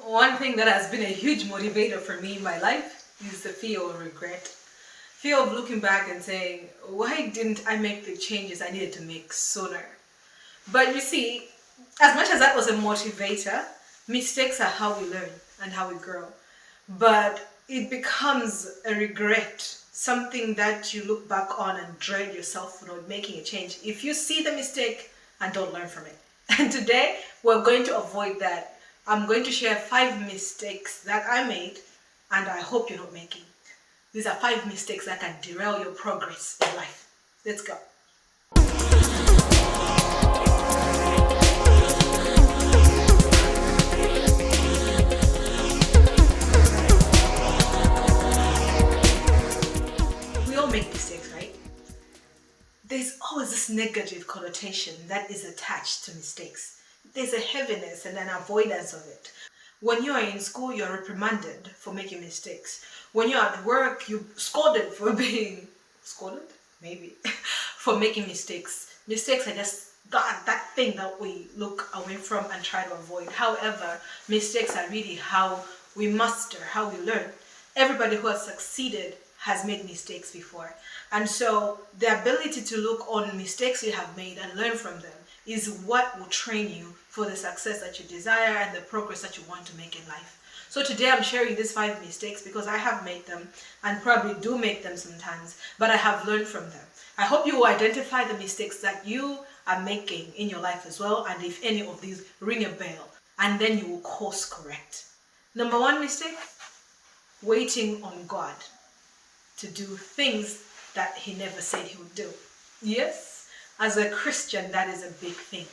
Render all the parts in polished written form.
One thing that has been a huge motivator for me in my life is the fear of regret. Fear of looking back and saying, why didn't I make the changes I needed to make sooner? But you see, as much as that was a motivator, mistakes are how we learn and how we grow. But it becomes a regret, something that you look back on and dread yourself for not making a change if you see the mistake and don't learn from it. And today, we're going to avoid that. I'm going to share 5 mistakes that I made and I hope you're not making. These are 5 mistakes that can derail your progress in life. Let's go. We all make mistakes, right? There's always this negative connotation that is attached to mistakes. There's a heaviness and an avoidance of it. When you are in school, you're reprimanded for making mistakes. When you're at work, you're scolded for being scolded, maybe, for making mistakes. Mistakes are just that thing that we look away from and try to avoid. However, mistakes are really how we master, how we learn. Everybody who has succeeded has made mistakes before. And so the ability to look on mistakes you have made and learn from them is what will train you for the success that you desire and the progress that you want to make in life. So today I'm sharing these 5 mistakes because I have made them and probably do make them sometimes, but I have learned from them. I hope you will identify the mistakes that you are making in your life as well, and if any of these ring a bell, and then you will course correct. Number 1 mistake, waiting on God to do things that he never said he would do. Yes, as a Christian, that is a big thing.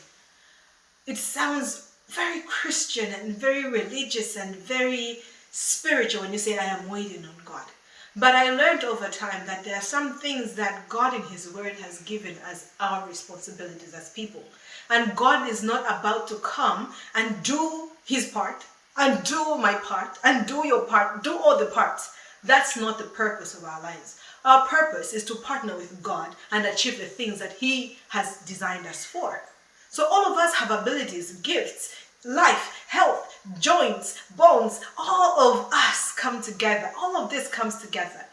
It sounds very Christian and very religious and very spiritual when you say, I am waiting on God. But I learned over time that there are some things that God in his word has given as our responsibilities as people. And God is not about to come and do his part and do my part and do your part, do all the parts. That's not the purpose of our lives. Our purpose is to partner with God and achieve the things that he has designed us for. So all of us have abilities, gifts, life, health, joints, bones. All of us come together. All of this comes together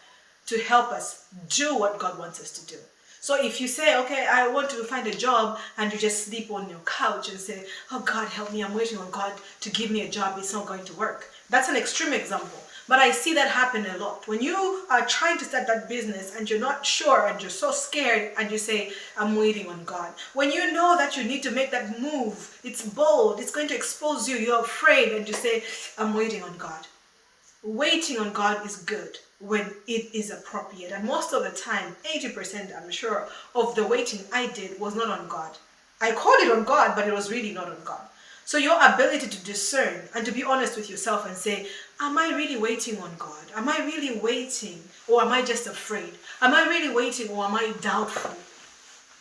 to help us do what God wants us to do. So if you say, okay, I want to find a job, and you just sleep on your couch and say, oh God, help me, I'm waiting on God to give me a job, it's not going to work. That's an extreme example. But I see that happen a lot. When you are trying to start that business and you're not sure and you're so scared and you say, I'm waiting on God. When you know that you need to make that move, it's bold, it's going to expose you, you're afraid, and you say, I'm waiting on God. Waiting on God is good when it is appropriate. And most of the time, 80% I'm sure of the waiting I did was not on God. I called it on God, but it was really not on God. So your ability to discern and to be honest with yourself and say, am I really waiting on God? Am I really waiting, or am I just afraid? Am I really waiting, or am I doubtful?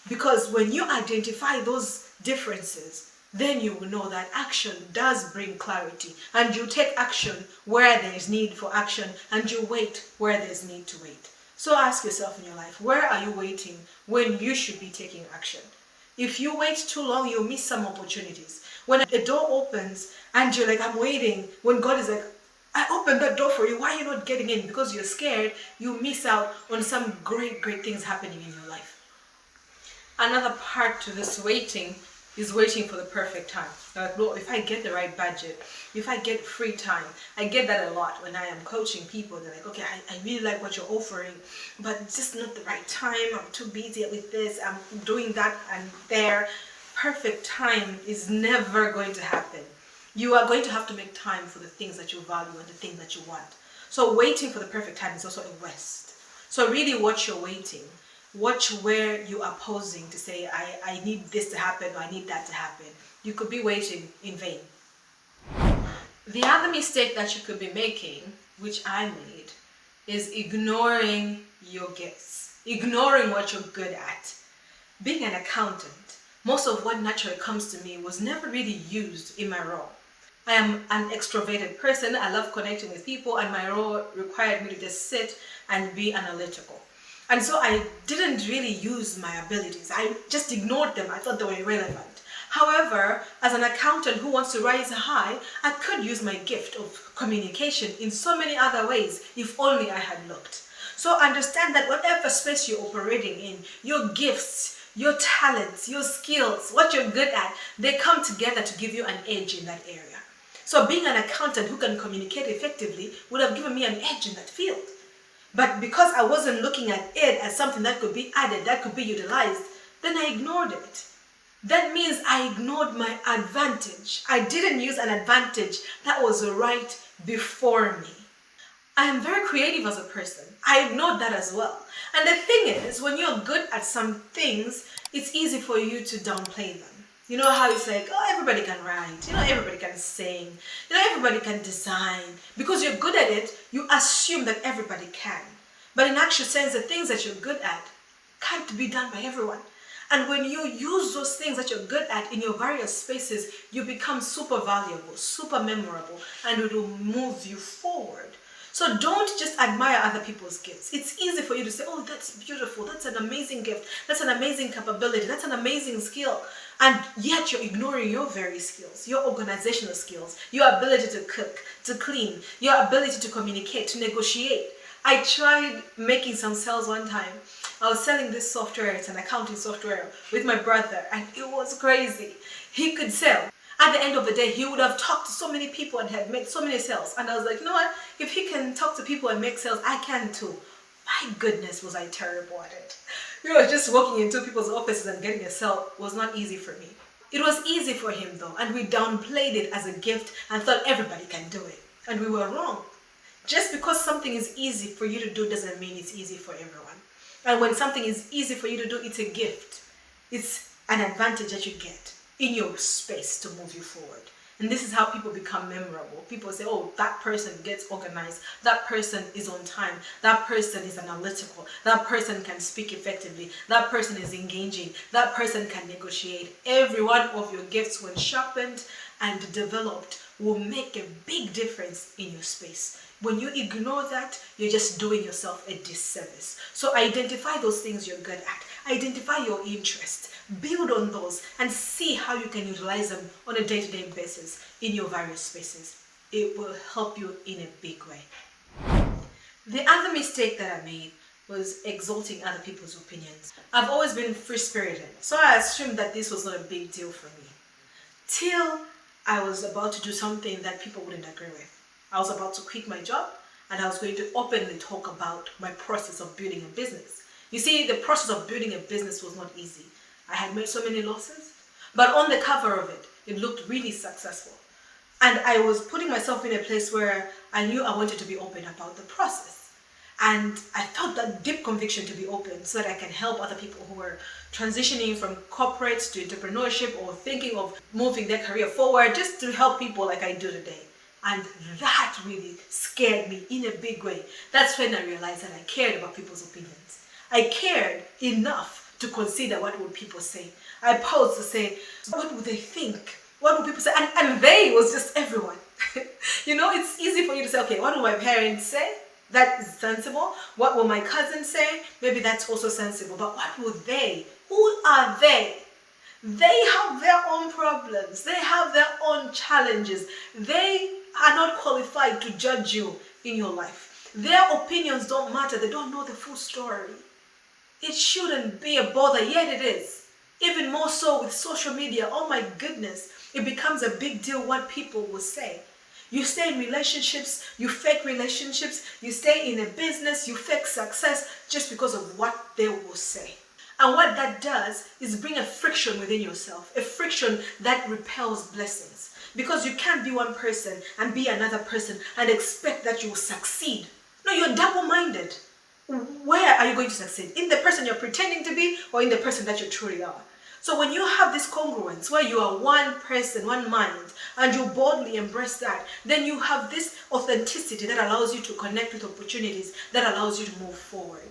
Because when you identify those differences, then you will know that action does bring clarity, and you take action where there is need for action, and you wait where there is need to wait. So ask yourself in your life, where are you waiting when you should be taking action? If you wait too long, you'll miss some opportunities. When a door opens and you're like, I'm waiting, when God is like, I opened that door for you, why are you not getting in? Because you're scared, you miss out on some great things happening in your life. Another part to this waiting is waiting for the perfect time. Like, Lord, if I get the right budget, if I get free time, I get that a lot when I am coaching people. They're like, okay, I really like what you're offering, but it's just not the right time. I'm too busy with this, I'm doing that and there. Perfect time is never going to happen. You are going to have to make time for the things that you value and the things that you want. So waiting for the perfect time is also a waste. So really watch your waiting. Watch where you are pausing to say, I need this to happen, or I need that to happen. You could be waiting in vain. The other mistake that you could be making, which I made, is ignoring your gifts. Ignoring what you're good at. Being an accountant, most of what naturally comes to me was never really used in my role. I am an extroverted person. I love connecting with people, and my role required me to just sit and be analytical. And so I didn't really use my abilities. I just ignored them. I thought they were irrelevant. However, as an accountant who wants to rise high, I could use my gift of communication in so many other ways if only I had looked. So understand that whatever space you're operating in, your gifts, your talents, your skills, what you're good at, they come together to give you an edge in that area. So being an accountant who can communicate effectively would have given me an edge in that field. But because I wasn't looking at it as something that could be added, that could be utilized, then I ignored it. That means I ignored my advantage. I didn't use an advantage that was right before me. I am very creative as a person. I ignored that as well. And the thing is, when you're good at some things, it's easy for you to downplay them. You know how it's like, oh, everybody can write, everybody can sing, everybody can design. Because you're good at it, you assume that everybody can. But in actual sense, the things that you're good at can't be done by everyone. And when you use those things that you're good at in your various spaces, you become super valuable, super memorable, and it will move you forward. So don't just admire other people's gifts. It's easy for you to say, oh, that's beautiful, that's an amazing gift, that's an amazing capability, that's an amazing skill. And yet you're ignoring your very skills, your organizational skills, your ability to cook, to clean, your ability to communicate, to negotiate. I tried making some sales one time. I was selling this software, it's an accounting software, with my brother, and it was crazy. He could sell. At the end of the day, he would have talked to so many people and had made so many sales. And I was like, you know what? If he can talk to people and make sales, I can too. My goodness, was I terrible at it. Just walking into people's offices and getting a sale was not easy for me. It was easy for him though, and we downplayed it as a gift and thought everybody can do it. And we were wrong. Just because something is easy for you to do doesn't mean it's easy for everyone. And when something is easy for you to do, it's a gift. It's an advantage that you get in your space to move you forward. And this is how people become memorable. People say, oh, that person gets organized. That person is on time. That person is analytical. That person can speak effectively. That person is engaging. That person can negotiate. Every one of your gifts, when sharpened and developed, will make a big difference in your space. When you ignore that, you're just doing yourself a disservice. So identify those things you're good at. Identify your interests. Build on those and see how you can utilize them on a day-to-day basis in your various spaces. It will help you in a big way. The other mistake that I made was exalting other people's opinions. I've always been free-spirited, so I assumed that this was not a big deal for me. Till I was about to do something that people wouldn't agree with. I was about to quit my job and I was going to openly talk about my process of building a business. You see, the process of building a business was not easy. I had made so many losses, but on the cover of it, it looked really successful. And I was putting myself in a place where I knew I wanted to be open about the process. And I felt that deep conviction to be open so that I can help other people who were transitioning from corporate to entrepreneurship or thinking of moving their career forward, just to help people like I do today. And that really scared me in a big way. That's when I realized that I cared about people's opinions. I cared enough to consider what would people say. I paused to say, what would they think? What would people say? And they was just everyone. It's easy for you to say, okay, what will my parents say? That is sensible. What will my cousins say? Maybe that's also sensible. But what will they? Who are they? They have their own problems. They have their own challenges. They are not qualified to judge you in your life. Their opinions don't matter. They don't know the full story. It shouldn't be a bother, yet it is. Even more so with social media. Oh my goodness. It becomes a big deal what people will say. You stay in relationships, you fake relationships, you stay in a business, you fake success just because of what they will say. And what that does is bring a friction within yourself, a friction that repels blessings. Because you can't be one person and be another person and expect that you will succeed. No, you're double-minded. Where are you going to succeed? In the person you're pretending to be or in the person that you truly are? So when you have this congruence where you are one person, one mind, and you boldly embrace that, then you have this authenticity that allows you to connect with opportunities, that allows you to move forward.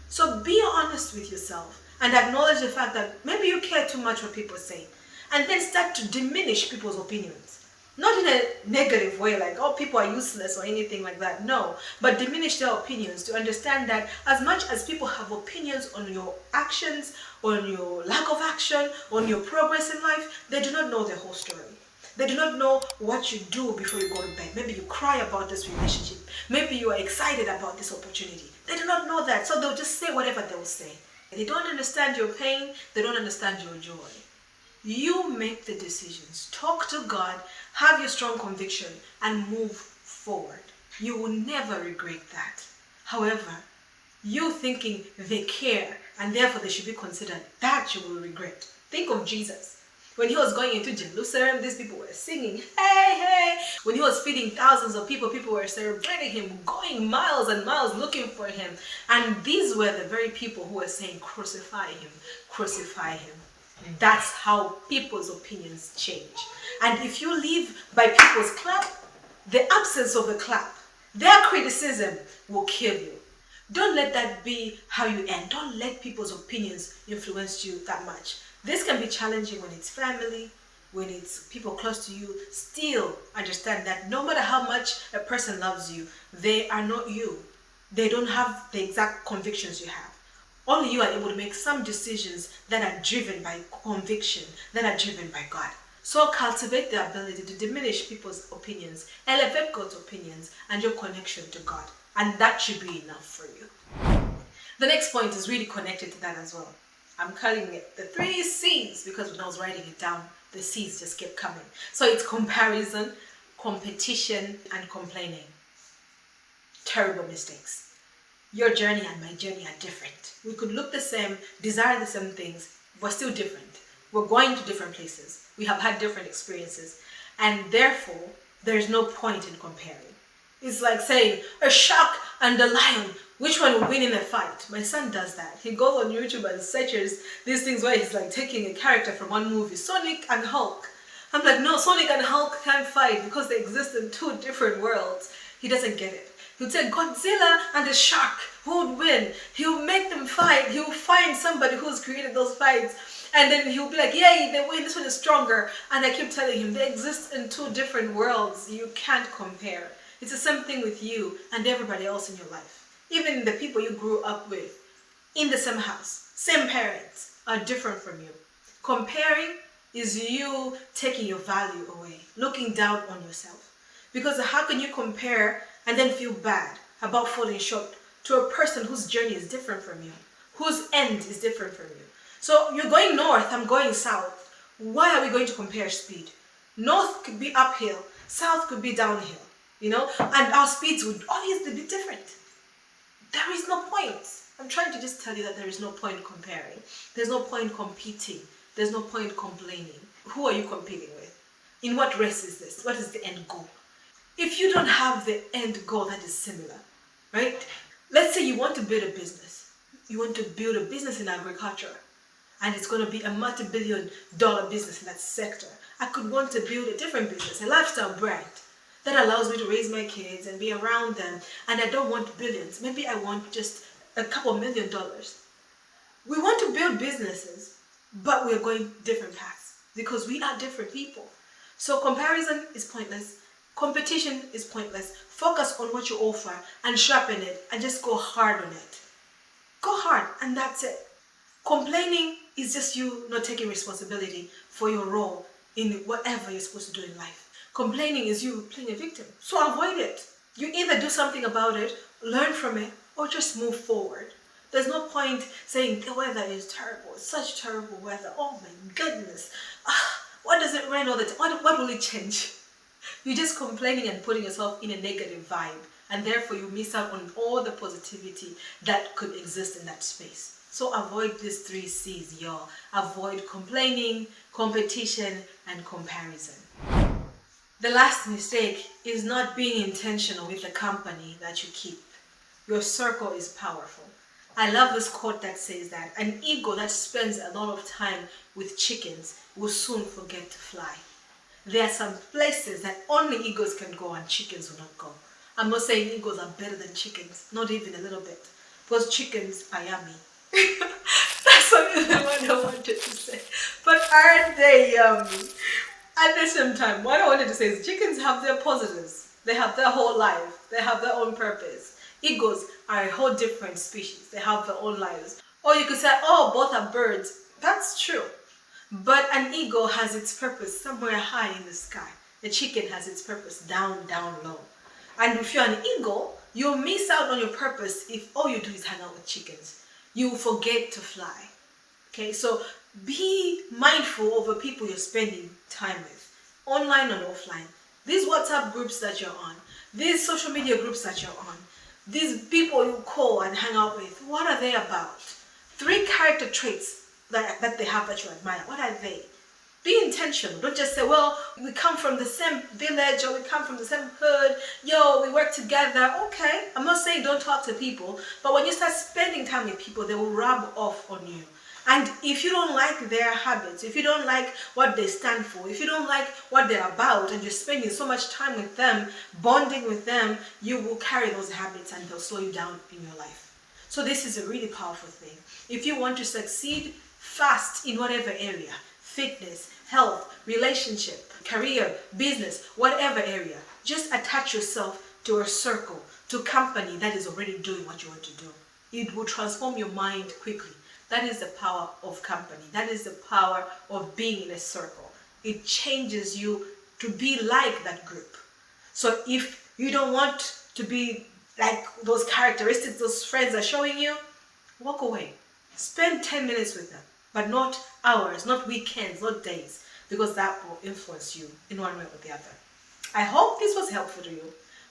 So be honest with yourself and acknowledge the fact that maybe you care too much what people say, and then start to diminish people's opinions. Not in a negative way, like, oh, people are useless or anything like that. No, but diminish their opinions to understand that as much as people have opinions on your actions, on your lack of action, on your progress in life. They do not know the whole story. They do not know what you do before you go to bed. Maybe you cry about this relationship. Maybe you are excited about this opportunity. They do not know that. So they'll just say whatever they'll say. They don't understand your pain. They don't understand your joy. You make the decisions. Talk to God. Have your strong conviction and move forward. You will never regret that. However, you thinking they care and therefore they should be considered, that you will regret. Think of Jesus. When he was going into Jerusalem, these people were singing, hey, hey. When he was feeding thousands of people, people were celebrating him, going miles and miles looking for him. And these were the very people who were saying, crucify him, crucify him. That's how people's opinions change. And if you live by people's clap, the absence of a clap, their criticism will kill you. Don't let that be how you end. Don't let people's opinions influence you that much. This can be challenging when it's family, when it's people close to you. Still understand that no matter how much a person loves you, they are not you. They don't have the exact convictions you have. Only you are able to make some decisions that are driven by conviction, that are driven by God. So cultivate the ability to diminish people's opinions, elevate God's opinions, and your connection to God. And that should be enough for you. The next point is really connected to that as well. I'm calling it the 3 C's because when I was writing it down, the C's just kept coming. So it's comparison, competition, and complaining. Terrible mistakes. Your journey and my journey are different. We could look the same, desire the same things, but still different. We're going to different places. We have had different experiences. And therefore, there's no point in comparing. It's like saying, a shark and a lion, which one will win in a fight? My son does that. He goes on YouTube and searches these things where he's like taking a character from one movie, Sonic and Hulk. I'm like, no, Sonic and Hulk can't fight because they exist in 2 different worlds. He doesn't get it. He'll say Godzilla and the shark, who would win? He'll make them fight. He'll find somebody who's created those fights. And then he'll be like, yay, they win, this one is stronger. And I keep telling him, they exist in 2 different worlds. You can't compare. It's the same thing with you and everybody else in your life. Even the people you grew up with, in the same house, same parents, are different from you. Comparing is you taking your value away, looking down on yourself. Because how can you compare and then feel bad about falling short to a person whose journey is different from you, whose end is different from you? So you're going north, I'm going south. Why are we going to compare speed? North could be uphill, south could be downhill, and our speeds would obviously be different. There is no point. I'm trying to just tell you that there is no point comparing. There's no point competing. There's no point complaining. Who are you competing with? In what race is this? What is the end goal? If you don't have the end goal that is similar, right? Let's say you want to build a business. You want to build a business in agriculture, and it's going to be a multi-billion-dollar business in that sector. I could want to build a different business, a lifestyle brand that allows me to raise my kids and be around them, and I don't want billions. Maybe I want just a couple $1 million. We want to build businesses, but we're going different paths because we are different people. So comparison is pointless. Competition is pointless. Focus on what you offer and sharpen it and just go hard on it. Go hard and that's it. Complaining is just you not taking responsibility for your role in whatever you're supposed to do in life. Complaining is you playing a victim. So avoid it. You either do something about it, learn from it, or just move forward. There's no point saying the weather is terrible. It's such terrible weather. Oh my goodness. Why does it rain all the time? What will it change? You're just complaining and putting yourself in a negative vibe. And therefore you miss out on all the positivity that could exist in that space. So avoid these 3 C's, y'all. Avoid complaining, competition, and comparison. The last mistake is not being intentional with the company that you keep. Your circle is powerful. I love this quote that says that an eagle that spends a lot of time with chickens will soon forget to fly. There are some places that only eagles can go and chickens will not go. I'm not saying eagles are better than chickens, not even a little bit, because chickens are yummy. That's only the one I wanted to say. But aren't they yummy? At the same time, what I wanted to say is chickens have their positives. They have their whole life. They have their own purpose. Eagles are a whole different species. They have their own lives. Or you could say, oh, both are birds. That's true. But an eagle has its purpose somewhere high in the sky. A chicken has its purpose down, down low. And if you're an eagle, you'll miss out on your purpose if all you do is hang out with chickens. You will forget to fly. Okay, so be mindful of the people you're spending time with, online and offline. These WhatsApp groups that you're on, these social media groups that you're on, these people you call and hang out with, what are they about? 3 character traits that they have that you admire. What are they? Be intentional. Don't just say, well, we come from the same village or we come from the same hood. Yo, we work together. Okay. I'm not saying don't talk to people, but when you start spending time with people, they will rub off on you. And if you don't like their habits, if you don't like what they stand for, if you don't like what they're about, and you're spending so much time with them, bonding with them, you will carry those habits and they'll slow you down in your life. So this is a really powerful thing. If you want to succeed fast in whatever area, fitness, health, relationship, career, business, whatever area, just attach yourself to a circle, to a company that is already doing what you want to do. It will transform your mind quickly. That is the power of company. That is the power of being in a circle. It changes you to be like that group. So if you don't want to be like those characteristics those friends are showing you, walk away. Spend 10 minutes with them, but not hours, not weekends, not days, because that will influence you in one way or the other. I hope this was helpful to you.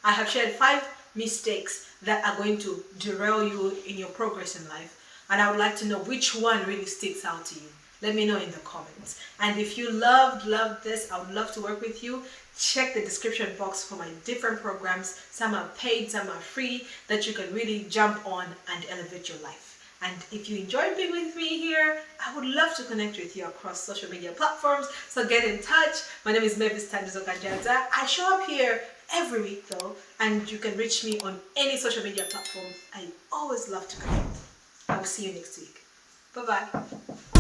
I have shared 5 mistakes that are going to derail you in your progress in life. And I would like to know which one really sticks out to you. Let me know in the comments. And if you loved this, I would love to work with you. Check the description box for my different programs. Some are paid, some are free, that you can really jump on and elevate your life. And if you enjoyed being with me here, I would love to connect with you across social media platforms. So get in touch. My name is Mavis Tandizokanjaza. I show up here every week though, and you can reach me on any social media platform. I always love to connect. I will see you next week. Bye-bye.